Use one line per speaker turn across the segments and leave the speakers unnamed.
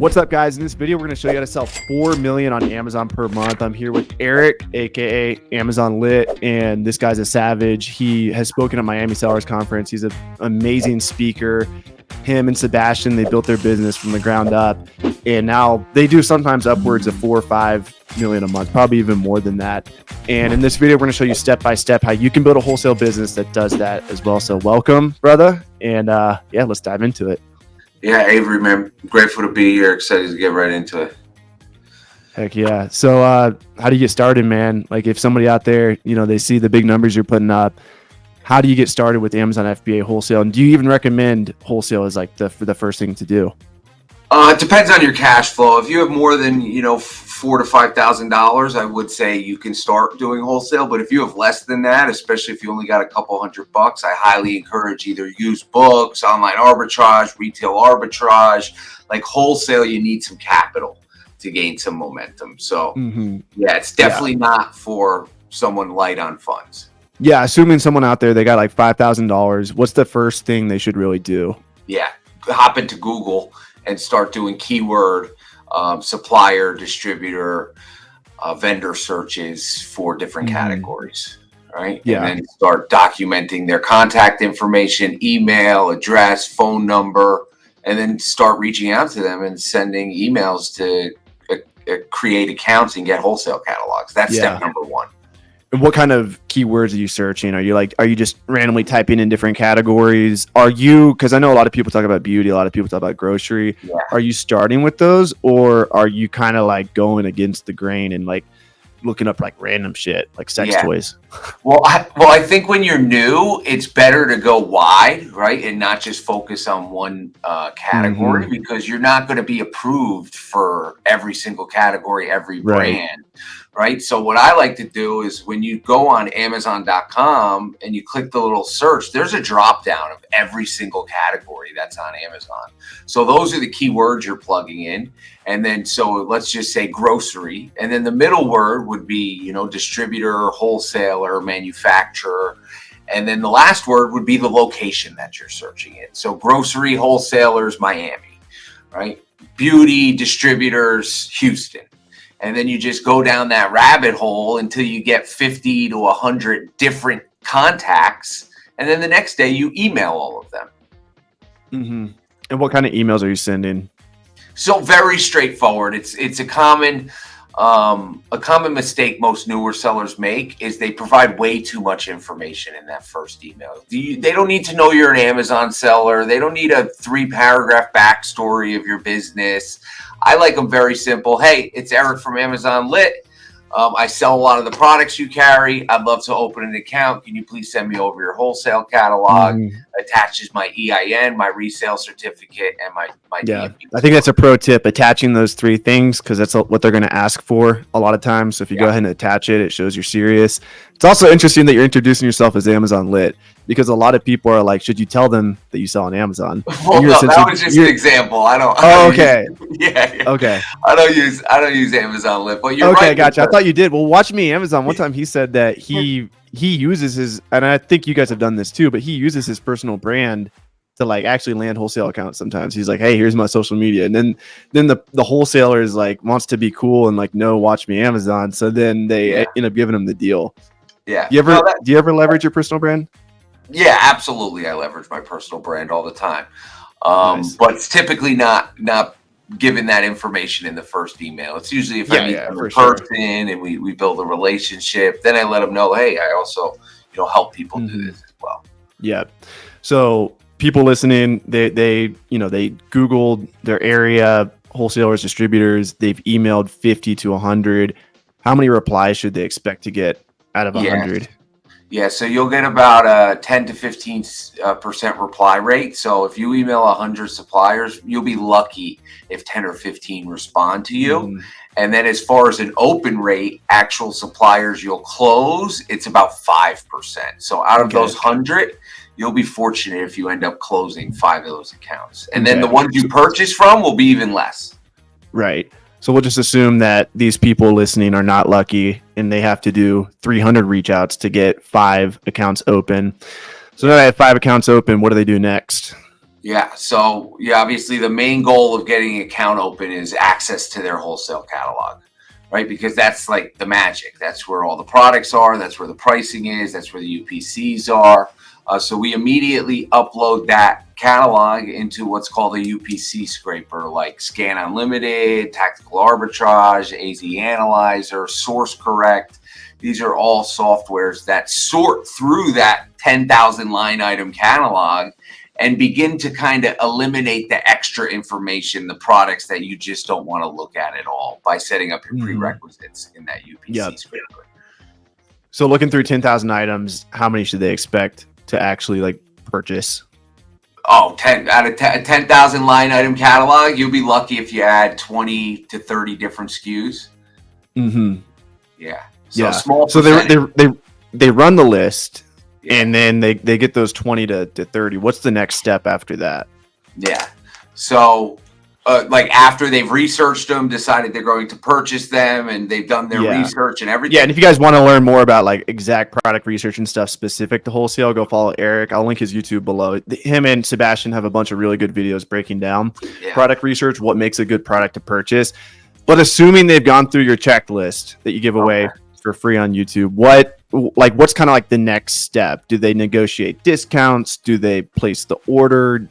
What's up, guys? In this video, we're going to show you how to sell 4 million on Amazon per month. I'm here with Eric, aka Amazon Lit, and this guy's a savage. He has spoken at Miami Sellers Conference. He's an amazing speaker. Him and Sebastian, they built their business from the ground up, and now they do sometimes upwards of 4 or 5 million a month, probably even more than that. And in this video, we're going to show you step by step how you can build a wholesale business that does that as well. So welcome, brother, and yeah, let's dive into it.
Yeah, Avery, man, grateful to be here. Excited to get right into it.
Heck yeah. So how do you get started, man? Like if somebody out there, you know, they see the big numbers you're putting up, how do you get started with Amazon FBA wholesale? And do you even recommend wholesale as like the first thing to do?
It depends on your cash flow. If you have more than, $4,000 to $5,000, I would say you can start doing wholesale. But if you have less than that, especially if you only got a couple $100, I highly encourage either use books, online arbitrage, retail arbitrage. Like wholesale, you need some capital to gain some momentum. So yeah, it's definitely not for someone light on funds.
Yeah, assuming someone out there, they got like $5,000, what's the first thing they should really do?
Yeah, hop into Google and start doing keyword, supplier, distributor, vendor searches for different categories, right?
Yeah.
And then start documenting their contact information, email, address, phone number, and then start reaching out to them and sending emails to create accounts and get wholesale catalogs. That's step number one.
And what kind of keywords are you searching? Are you just randomly typing in different categories? Because I know a lot of people talk about beauty, a lot of people talk about grocery. Yeah. Are you starting with those, or are you kind of like going against the grain and like looking up like random shit like sex toys?
Well, I think when you're new, it's better to go wide, right? And not just focus on one category, because you're not going to be approved for every single category, every brand. Right. So what I like to do is when you go on Amazon.com and you click the little search, there's a drop down of every single category that's on Amazon. So those are the keywords you're plugging in. And then so let's just say grocery. And then the middle word would be, distributor, wholesaler, manufacturer. And then the last word would be the location that you're searching in. So grocery, wholesalers, Miami, right? Beauty, distributors, Houston. And then you just go down that rabbit hole until you get 50 to 100 different contacts. And then the next day you email all of them.
And what kind of emails are you sending?
So very straightforward. It's a common mistake most newer sellers make is they provide way too much information in that first email. They don't need to know you're an Amazon seller. They don't need a 3-paragraph backstory of your business. I like them very simple. Hey, it's Eric from Amazon Lit. I sell a lot of the products you carry. I'd love to open an account. Can you please send me over your wholesale catalog? Attaches my EIN, my resale certificate, and my DMV.
I think that's a pro tip, attaching those 3 things, because that's what they're going to ask for a lot of times. So if you go ahead and attach it, it shows you're serious. It's also interesting that you're introducing yourself as Amazon Lit, because a lot of people are like, should you tell them that you sell on Amazon?
Well, no, that was just an example. I don't.
Okay. Okay.
I don't use Amazon Lit, but you're
okay.
Right,
gotcha. I thought you did. Well, watch me Amazon. One time he said that he uses his, and I think you guys have done this too, but he uses his personal brand to like actually land wholesale accounts. Sometimes he's like, hey, here's my social media, and then the wholesaler is like wants to be cool and like, no, watch me Amazon. So then they end up giving him the deal.
Yeah.
Do you ever leverage your personal brand?
Yeah, absolutely. I leverage my personal brand all the time.
Nice.
But it's typically not given that information in the first email. It's usually if I meet them in person and we build a relationship, then I let them know, hey, I also, help people do this as well.
Yeah. So people listening, they Googled their area, wholesalers, distributors, they've emailed 50 to 100. How many replies should they expect to get out of 100?
Yeah, so you'll get about a 10 to 15% reply rate. So if you email 100 suppliers, you'll be lucky if 10 or 15 respond to you. And then as far as an open rate, actual suppliers you'll close, it's about 5%. So out of those 100, you'll be fortunate if you end up closing 5 of those accounts. And then the ones you purchase from will be even less.
Right. So we'll just assume that these people listening are not lucky and they have to do 300 reach outs to get 5 accounts open. So now they have 5 accounts open. What do they do next?
Yeah. So obviously the main goal of getting an account open is access to their wholesale catalog, right? Because that's like the magic. That's where all the products are. That's where the pricing is. That's where the UPCs are. So we immediately upload that catalog into what's called a UPC scraper, like Scan Unlimited, Tactical Arbitrage, AZ Analyzer, Source Correct. These are all softwares that sort through that 10,000 line item catalog and begin to kind of eliminate the extra information, the products that you just don't want to look at all by setting up your prerequisites in that UPC scraper.
So looking through 10,000 items, how many should they expect to actually like purchase?
Oh, 10 out of 10,000 line item catalog, you'll be lucky if you add 20 to 30 different SKUs. Yeah. So small.
So they run the list. And then they get those 20 to 30. What's the next step after that?
Yeah. So like after they've researched them, decided they're going to purchase them, and they've done their research and everything.
Yeah. And if you guys want to learn more about like exact product research and stuff specific to wholesale, go follow Eric. I'll link his YouTube below. Him and Sebastian have a bunch of really good videos breaking down product research, what makes a good product to purchase. But assuming they've gone through your checklist that you give away for free on YouTube, what's kind of like the next step? Do they negotiate discounts? Do they place the order?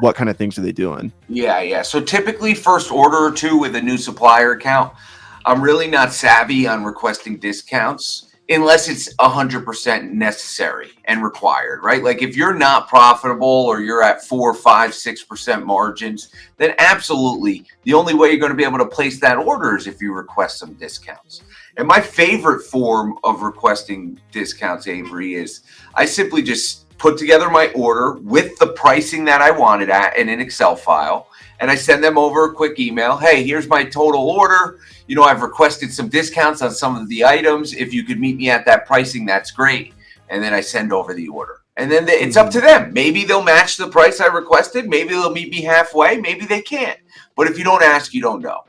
What kind of things are they doing?
Yeah. So typically first order or two with a new supplier account, I'm really not savvy on requesting discounts unless it's 100% necessary and required, right? Like if you're not profitable or you're at 4, 5, 6% margins, then absolutely the only way you're going to be able to place that order is if you request some discounts. And my favorite form of requesting discounts, Avery, is I simply just put together my order with the pricing that I wanted at in an Excel file. And I send them over a quick email. Hey, here's my total order. I've requested some discounts on some of the items. If you could meet me at that pricing, that's great. And then I send over the order. And then it's up to them. Maybe they'll match the price I requested. Maybe they'll meet me halfway. Maybe they can't. But if you don't ask, you don't know.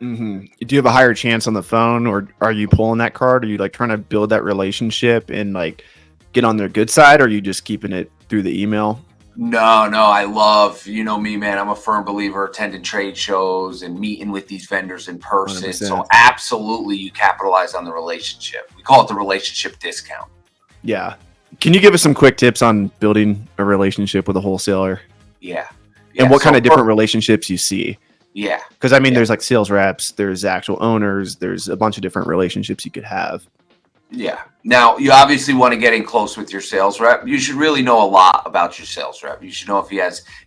Do you have a higher chance on the phone, or are you pulling that card? Are you like trying to build that relationship and like get on their good side, or are you just keeping it through the email?
No, I love, me, man. I'm a firm believer attending trade shows and meeting with these vendors in person. 100%. So absolutely you capitalize on the relationship. We call it the relationship discount.
Yeah. Can you give us some quick tips on building a relationship with a wholesaler?
Yeah.
And what kind of different relationships you see?
Yeah.
Because there's like sales reps, there's actual owners, there's a bunch of different relationships you could have.
Yeah. Now, you obviously want to get in close with your sales rep. You should really know a lot about your sales rep. You should know if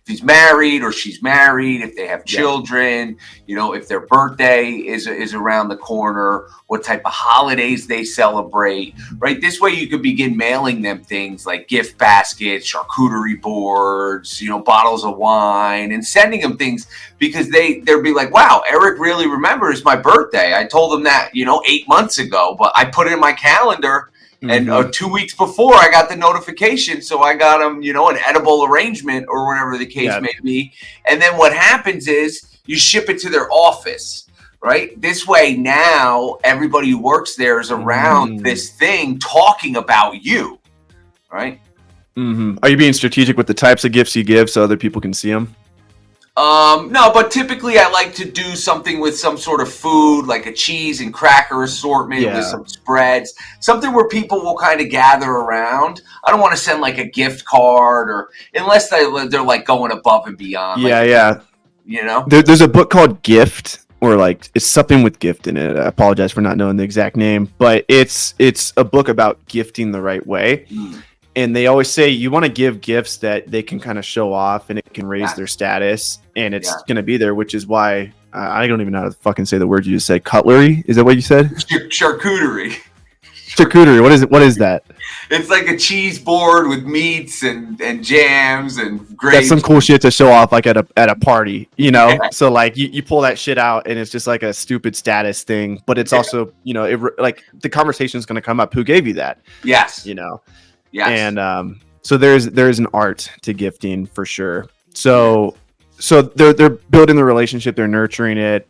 he's married or she's married, if they have children, if their birthday is around the corner, what type of holidays they celebrate, right? This way you could begin mailing them things like gift baskets, charcuterie boards, bottles of wine, and sending them things because they'll be like, wow, Eric really remembers my birthday. I told him that, 8 months ago, but I put it in my calendar. And 2 weeks before I got the notification. So I got them, an edible arrangement or whatever the case may be. And then what happens is you ship it to their office, right? This way now everybody who works there is around this thing talking about you, right?
Are you being strategic with the types of gifts you give so other people can see them?
No, but typically I like to do something with some sort of food, like a cheese and cracker assortment with some spreads, something where people will kind of gather around. I don't want to send like a gift card or unless they're like going above and beyond. There's a book called Gift, or like it's something with gift in it. I apologize for not knowing the exact name, but it's a book about gifting the right way. And they always say you want to give gifts that they can kind of show off and it can raise their status, and it's going to be there, which is why I don't even know how to fucking say the word you just said. Cutlery? Is that what you said? Charcuterie.
Charcuterie. What is that?
It's like a cheese board with meats and jams and grapes.
That's some cool shit to show off like at a party, So like you pull that shit out and it's just like a stupid status thing, but it's also, like the conversation is going to come up. Who gave you that?
Yes.
Yes. And so there's an art to gifting for sure. So they're building the relationship, they're nurturing it.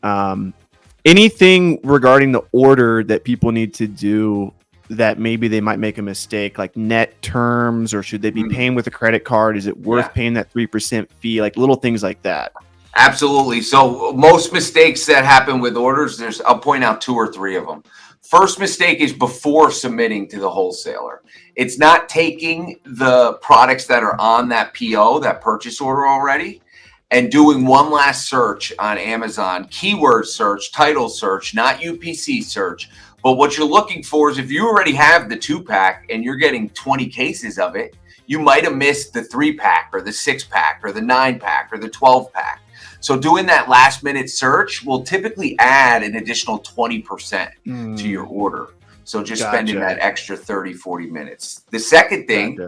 Anything regarding the order that people need to do that maybe they might make a mistake, like net terms, or should they be
Mm,
paying with a credit card? Is it
yeah.
worth paying that 3% fee? Like little things like that.
Absolutely. So most mistakes that happen with orders, I'll point out 2 or 3 of them. First mistake is before submitting to the wholesaler. It's not taking the products that are on that PO, that purchase order already, and doing one last search on Amazon, keyword search, title search, not UPC search. But what you're looking for is if you already have the 2-pack and you're getting 20 cases of it, you might have missed the 3-pack or the 6-pack or the 9-pack or the 12-pack. So doing that last minute search will typically add an additional 20% to your order. So just spending that extra 30, 40 minutes. The second thing,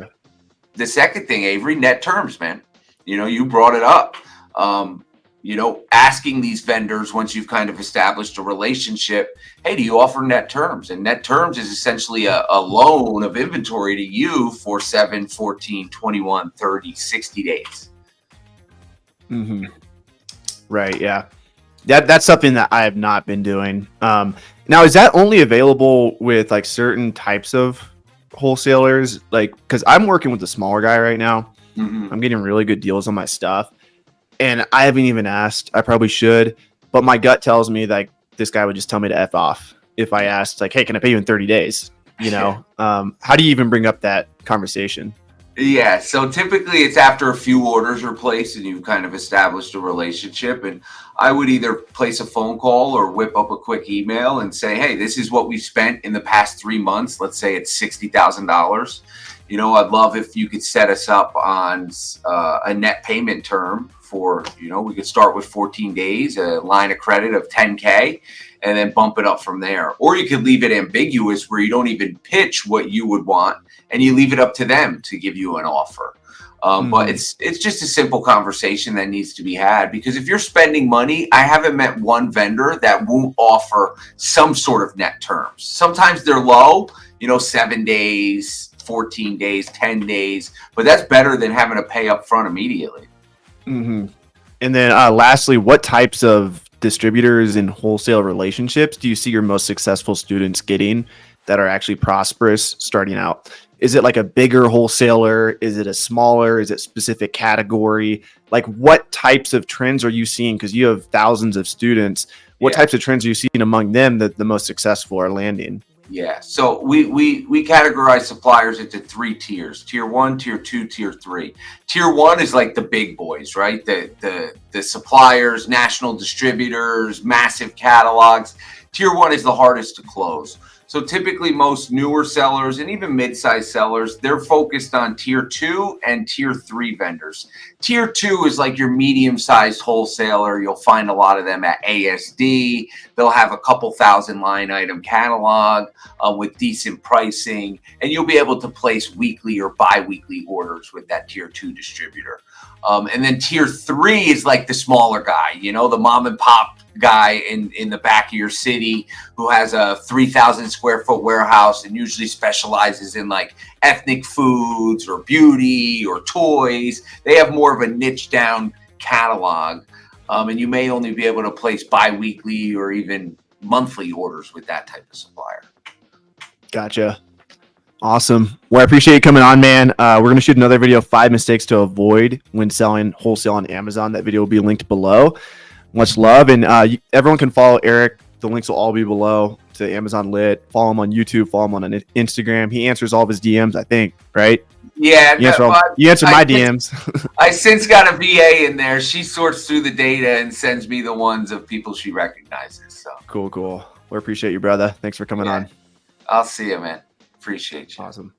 Avery, net terms, man. You brought it up. Asking these vendors once you've kind of established a relationship, hey, do you offer net terms? And net terms is essentially a loan of inventory to you for 7, 14, 21, 30, 60 days.
Mm-hmm. Right. Yeah. That's something that I have not been doing. Now, is that only available with like certain types of wholesalers? Like, because I'm working with the smaller guy right now.
Mm-hmm.
I'm getting really good deals on my stuff, and I haven't even asked. I probably should, but my gut tells me like this guy would just tell me to F off if I asked, like, hey, can I pay you in 30 days? How do you even bring up that conversation?
Yeah, so typically it's after a few orders are placed and you've kind of established a relationship. And I would either place a phone call or whip up a quick email and say, hey, this is what we spent in the past 3 months. Let's say it's $60,000. I'd love if you could set us up on a net payment term for, we could start with 14 days, a line of credit of 10K, and then bump it up from there. Or you could leave it ambiguous where you don't even pitch what you would want, and you leave it up to them to give you an offer. But it's just a simple conversation that needs to be had, because if you're spending money, I haven't met one vendor that won't offer some sort of net terms. Sometimes they're low, 7 days, 14 days, 10 days, but that's better than having to pay up front immediately.
Mm-hmm. And then lastly, what types of distributors and wholesale relationships do you see your most successful students getting that are actually prosperous starting out? Is it like a bigger wholesaler? Is it a smaller? Is it specific category? Like what types of trends are you seeing? Because you have thousands of students. What types of trends are you seeing among them that the most successful are landing?
Yeah, so we categorize suppliers into 3 tiers: tier 1, tier 2, tier 3. Tier 1 is like the big boys, right? The suppliers, national distributors, massive catalogs. Tier 1 is the hardest to close. So typically most newer sellers and even mid-sized sellers, they're focused on tier 2 and tier 3 vendors. Tier 2 is like your medium-sized wholesaler. You'll find a lot of them at ASD. They'll have a couple thousand line item catalog with decent pricing, and you'll be able to place weekly or bi-weekly orders with that tier 2 distributor. And then tier 3 is like the smaller guy, the mom and pop guy in the back of your city who has a 3,000 square foot warehouse and usually specializes in like ethnic foods or beauty or toys. They have more of a niche down catalog, and you may only be able to place bi-weekly or even monthly orders with that type of supplier.
Gotcha. Awesome. Well, I appreciate you coming on, man. We're going to shoot another video, 5 mistakes to avoid when selling wholesale on Amazon. That video will be linked below. Much love. And everyone can follow Eric. The links will all be below to Amazon Lit. Follow him on YouTube. Follow him on Instagram. He answers all of his DMs, I think, right?
Yeah.
You answer my DMs.
I since got a VA in there. She sorts through the data and sends me the ones of people she recognizes. So
Cool. We appreciate you, brother. Thanks for coming on.
I'll see you, man. Appreciate you.
Awesome.